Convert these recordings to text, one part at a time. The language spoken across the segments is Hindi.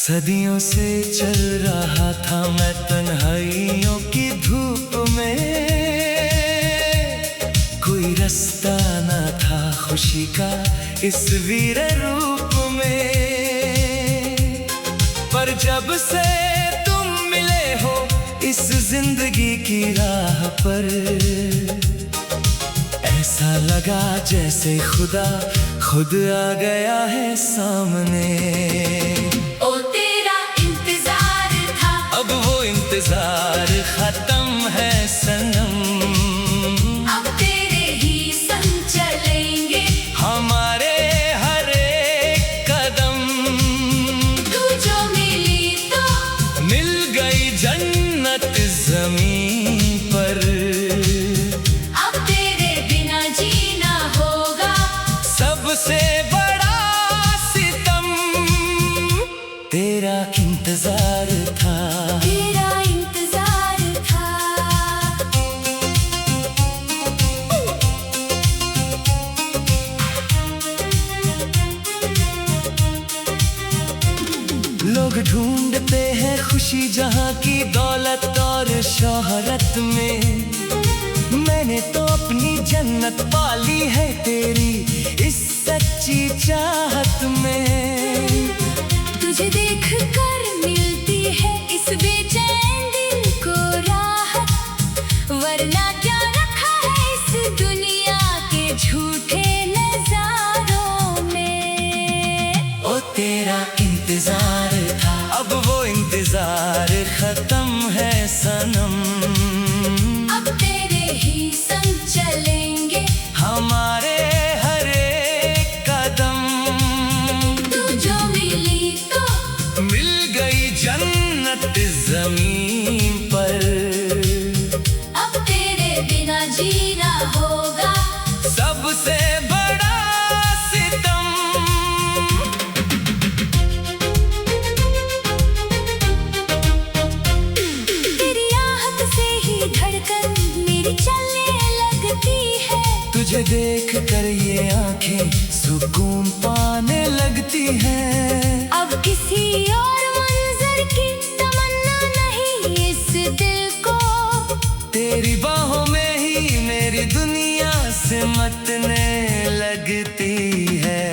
सदियों से चल रहा था मैं तन्हाइयों की धूप में, कोई रास्ता न था खुशी का इस वीर रूप में। पर जब से तुम मिले हो इस जिंदगी की राह पर, ऐसा लगा जैसे खुदा खुद आ गया है सामने। अब वो इंतजार खत्म है सनम, अब तेरे ही संग चलेंगे हमारे हर एक कदम। तू जो मिली तो मिल गई जन्नत जमीन पर, अब तेरे बिना जीना होगा सबसे बड़ा सितम। तेरा इंतजार था, तेरा इंतजार था। लोग ढूंढते हैं खुशी जहाँ की दौलत और शोहरत में, मैंने तो अपनी जन्नत पाली है तेरी इस सच्ची चाहत में। तुझे देख कर मिलती है इस बेचैन दिल को राहत, वरना क्या रखा है इस दुनिया के झूठे नजारों में। ओ तेरा इंतजार था, अब वो इंतजार खत्म है सनम। अब तेरे ही संग चलेंगे हमारे हर एक कदम। तू जो मिली तो मिल गई जन्नत जमीन पर, अब तेरे बिना जीना होगा सबसे बड़ा सितम। तेरी आहट से ही धड़कन मेरी चलने लगती है, तुझे देख कर ये आंखें सुकून पाने लगती हैं। अब किसी और मंजर की तमन्ना नहीं इस दिल को, तेरी बाहों में ही मेरी दुनिया सिमटने लगती है।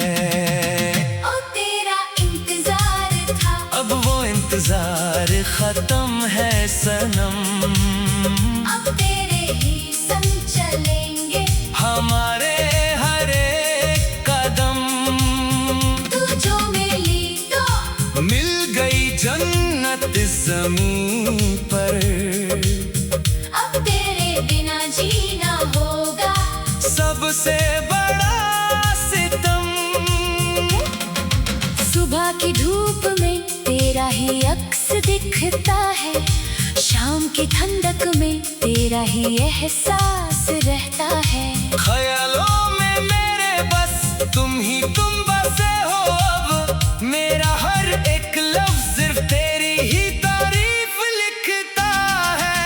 ओ तेरा इंतजार था, अब वो इंतजार खत्म है सनम। अब तेरे ही संग चलेंगे हमारे हर एक कदम। तू जो मिली तो मिल गई जन्नत जमीन पर, अब तेरे बिना जीना होगा सबसे बड़ा सितम। सुबह की धूप में तेरा ही अक्स दिखता है, शाम की ठंडक में तेरा ही एहसास रहता है। ख्यालों में मेरे बस तुम ही तुम बसे हो, अब मेरा हर एक लफ्ज सिर्फ तेरी ही तारीफ लिखता है।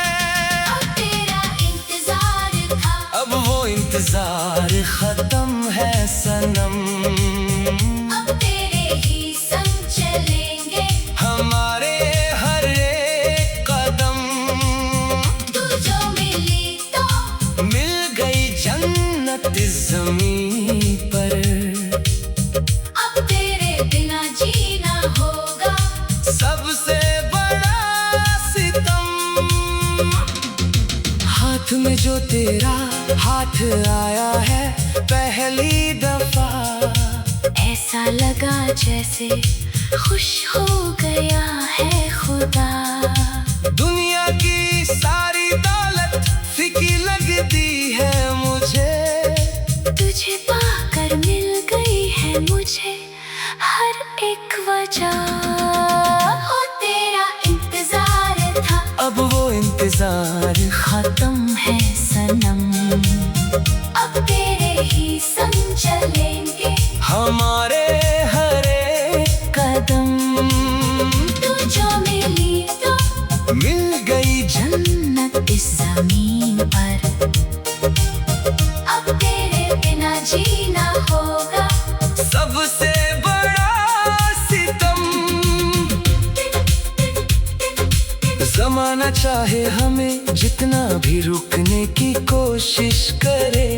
अब तेरा इंतजार था, अब वो इंतजार खत्म है सनम। अब तेरे ही संग चलेंगे हमारे हर एक कदम। तू जो मिली तो मिल गई जन्नत जमीन पर, अब तेरे बिना जीना होगा सबसे बड़ा सितम। हाथ में जो तेरा हाथ आया है पहली दफा, ऐसा लगा जैसे खुश हो गया है खुदा। दुनिया की सारी दौलत फीकी लगती है मुझे, तुझे पाकर मिल गई है मुझे हर एक वजह। ओ जमाना चाहे हमें जितना भी रुकने की कोशिश करे,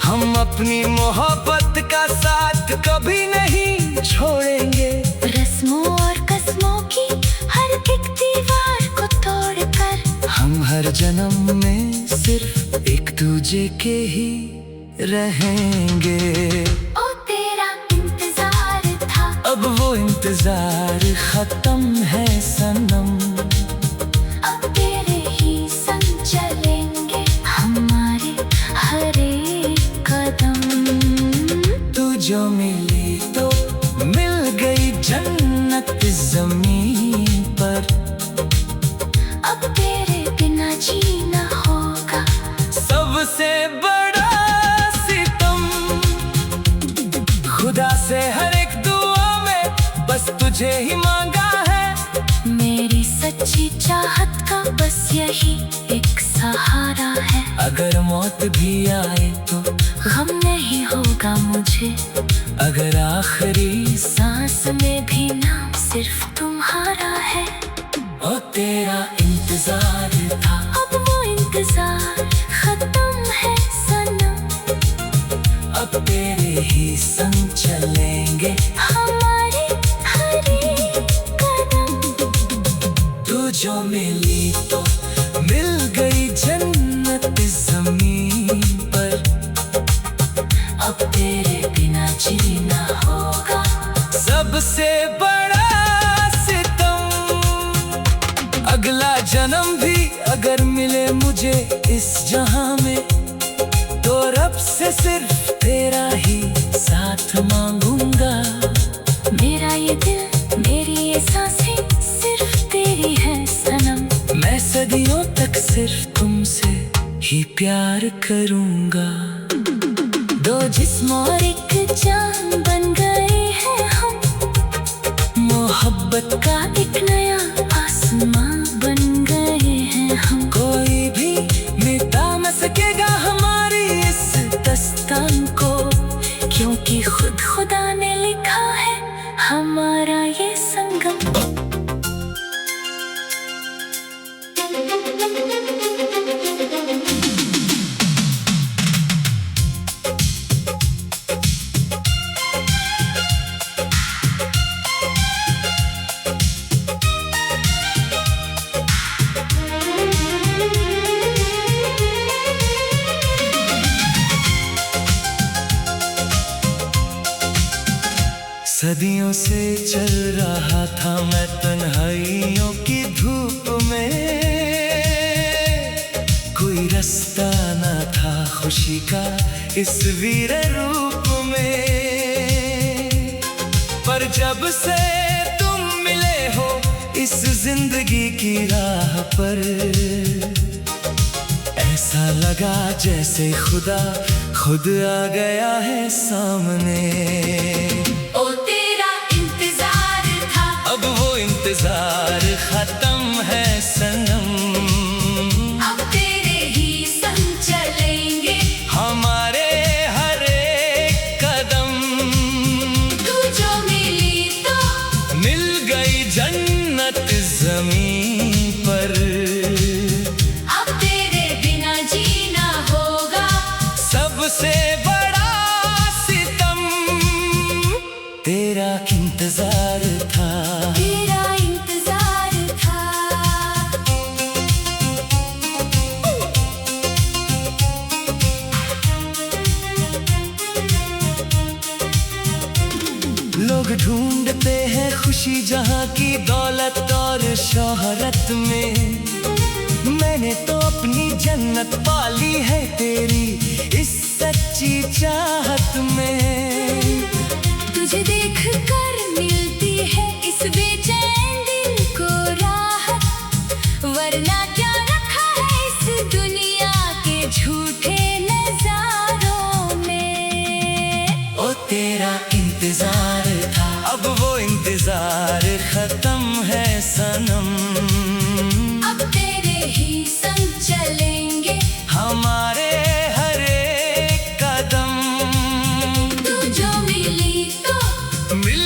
हम अपनी मोहब्बत का साथ कभी नहीं छोड़ेंगे। रस्मों और कस्मों की हर एक दीवार को तोड़कर हम हर जन्म में सिर्फ एक दूजे के ही रहेंगे। ओ तेरा इंतजार था, अब वो इंतजार खत्म है सनम। अब तेरे ही संग चलेंगे हमारे हर एक कदम। तू जो मिली तो मिल गई जन्नत ज़मीन पर। अब तेरे बिना जीना होगा सबसे बड़ा सितम। खुदा से हर एक दुआ में बस तुझे ही मांगा है। मेरी सच्ची चाहत का बस यही एक सहारा है। अगर मौत भी आए तो गम नहीं होगा मुझे, अगर आखिरी सांस में भी नाम सिर्फ तुम्हारा है। ओ तेरा इंतजार था, अब वो इंतजार खत्म है सनम। अब तेरे ही संग चलेंगे हमारे हर एक कदम। तू जो मिली तो मिल गई जन्नत ज़मीन पर। अब तेरे बिना जीना होगा सबसे बड़ा सितम। अगला जन्म भी अगर मिले मुझे इस जहां में, तो रब से सिर्फ तेरा ही साथ मांगूंगा। मेरा ये दिल मेरी ये सांसें सिर्फ तेरी है सनम। मैं सदियों तक सिर्फ तुमसे ही प्यार करूंगा। दो जिस्म और एक जान बन गए हैं हम, मोहब्बत का एक नया आसमां बन गए हैं हम। कोई भी मिटा न सकेगा हमारी इस दास्तान को, क्योंकि खुद खुदा ने लिखा है हमारा ये संगम। सदियों से चल रहा था मैं तन्हाइयों की धूप में। कोई रास्ता न था खुशी का इस वीर रूप में। पर जब से तुम मिले हो इस जिंदगी की राह पर, ऐसा लगा जैसे खुदा खुद आ गया है सामने। ओ तेरा इंतजार था, अब वो इंतजार खत्म है सनम। अब तेरे ही संग चलेंगे हमारे हर एक कदम। तू जो मिली तो मिल गई जन्नत ज़मीन पर। अब तेरे बिना जीना होगा सबसे बड़ा सितम। तेरा इंतजार था, तेरा इंतजार था। लोग ढूंढते हैं खुशी जहां की दौलत और शोहरत में। मैंने तो अपनी जन्नत पाली है तेरी इस सच्ची चाहत में। तुझे देख कर मिलती है इस बेचैन दिल को राहत, वरना क्या रखा है इस दुनिया के झूठे नजारों में। ओ तेरा इंतजार था, अब वो इंतजार खत्म है सनम। अब तेरे ही संग चलेंगे हमारे हर एक कदम। तू जो मिली तो मिल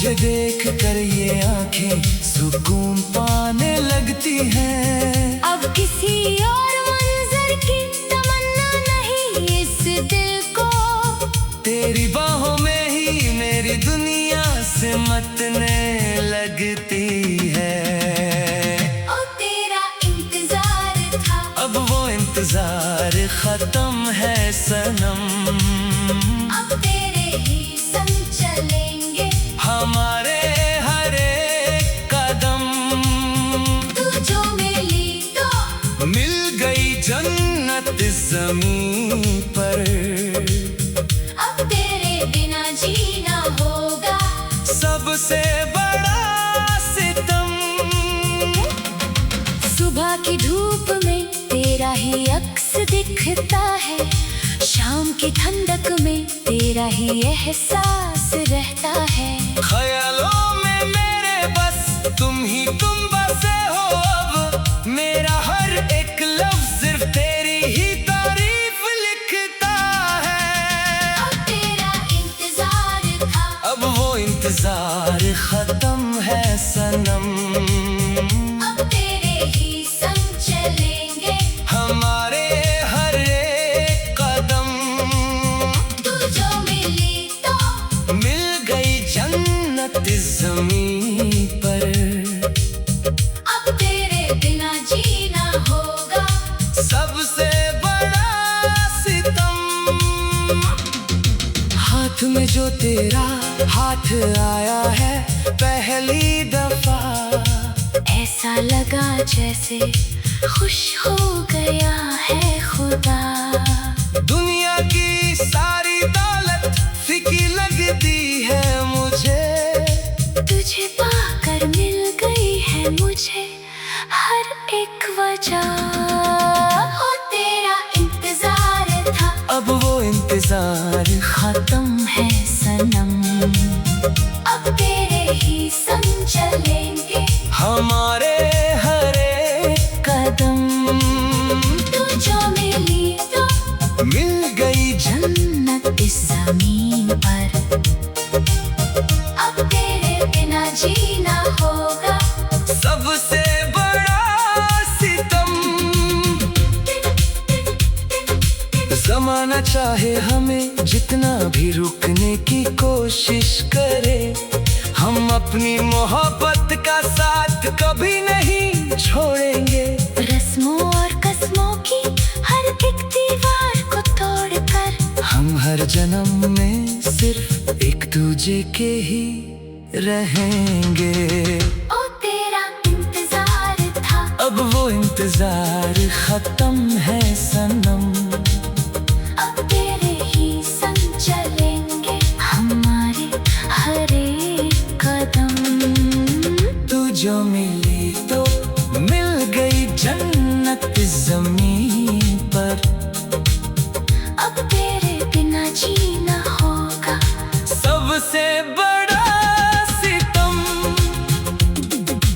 तुझे देख कर ये आंखें सुकून पाने लगती हैं। अब किसी और मंजर की तमन्ना नहीं इस दिल को, तेरी बाहों में ही मेरी दुनिया सिमटने लगती है। ओ तेरा इंतजार था, अब वो इंतजार खत्म है सनम। अब तेरे ही संग चलेंगे हमारे हर एक कदम। तू जो मिली तो मिल गई जन्नत ज़मीन पर। अब तेरे बिना जीना होगा सबसे बड़ा सितम। सुबह की धूप में तेरा ही अक्स दिखता है, शाम की ठंडक में तेरा ही एहसास रहता है। ख्यालों में मेरे बस तुम ही तुम बसे हो। अब मेरा हर एक लफ्ज सिर्फ तेरी ही तारीफ लिखता है। अब तेरा इंतजार था, अब वो इंतजार खत्म है सनम। अब तेरे ही संग चलेंगे हमारे हर एक कदम। तू जो मिली तो मिल गई जन्नत ज़मीन पर। अब तेरे बिना जीना होगा सबसे बड़ा सितम। हाथ में जो तेरा हाथ आया है पहली दफा, ऐसा लगा जैसे खुश हो गया है खुदा। दुनिया की सारी दौलत फीकी लगती है मुझे। तुझे पाकर मिल गई है मुझे हर एक वजह। ओ तेरा इंतजार था, अब वो इंतजार खत्म है सनम। अब तेरे ही संग चलेंगे हमारे हर एक कदम। तू जो मिली तो मिल गई जन्नत इस जमीन पर। अब तेरे बिना जीना होगा सबसे बड़ा सितम। जमाना चाहे हमें जितना भी रुकने की कोशिश करे, हम अपनी मोहब्बत का साथ कभी नहीं छोड़ेंगे। रस्मों और कस्मों की हर एक दीवार को तोड़कर हम हर जन्म में सिर्फ एक दूजे के ही रहेंगे। ओ तेरा इंतजार था, अब वो इंतजार खत्म है सनम। अब तेरे ही संग चलेंगे हमारे हर एक कदम। तू जो मिली तो मिल गई जन्नत ज़मीन पर। अब तेरे बिना जीना होगा सबसे बड़ा सितम।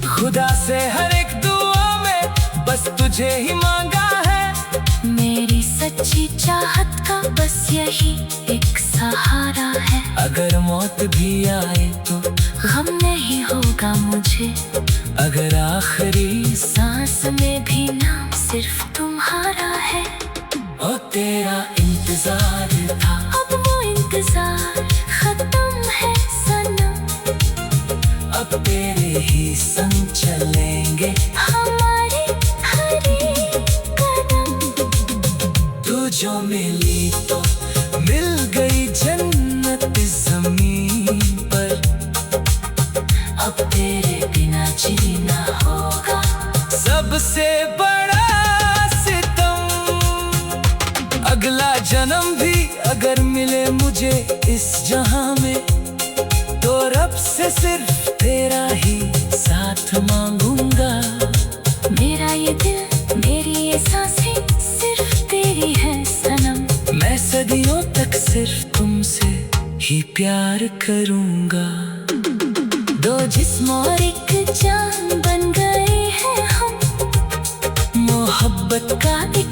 खुदा से हर एक दुआ में बस तुझे ही मांगा है। मेरी सच्ची चाहत का बस यही एक सहारा है। अगर मौत भी आए तो गम नहीं होगा मुझे, अगर आखिरी सांस में भी नाम सिर्फ तुम्हारा है। ओ तेरा इंतजार था, अब वो इंतजार खत्म है सनम। अब तेरे ही संग चलेंगे हमारे हर एक कदम। तू जो मिली तो मिल गई जन्नत ज़मीन पर। अब तेरे बिना जीना होगा सबसे बड़ा सितम। अगला जन्म भी अगर मिले मुझे इस जहां में, तो रब से सिर्फ तेरा ही साथ मांगूंगा। मेरा ये दिल मेरी ये सांसें सिर्फ तेरी है सनम। मैं सदियों तक सिर्फ तुमसे ही प्यार करूंगा। दो जिस्म और एक जान बन गए हैं हम, मोहब्बत का एक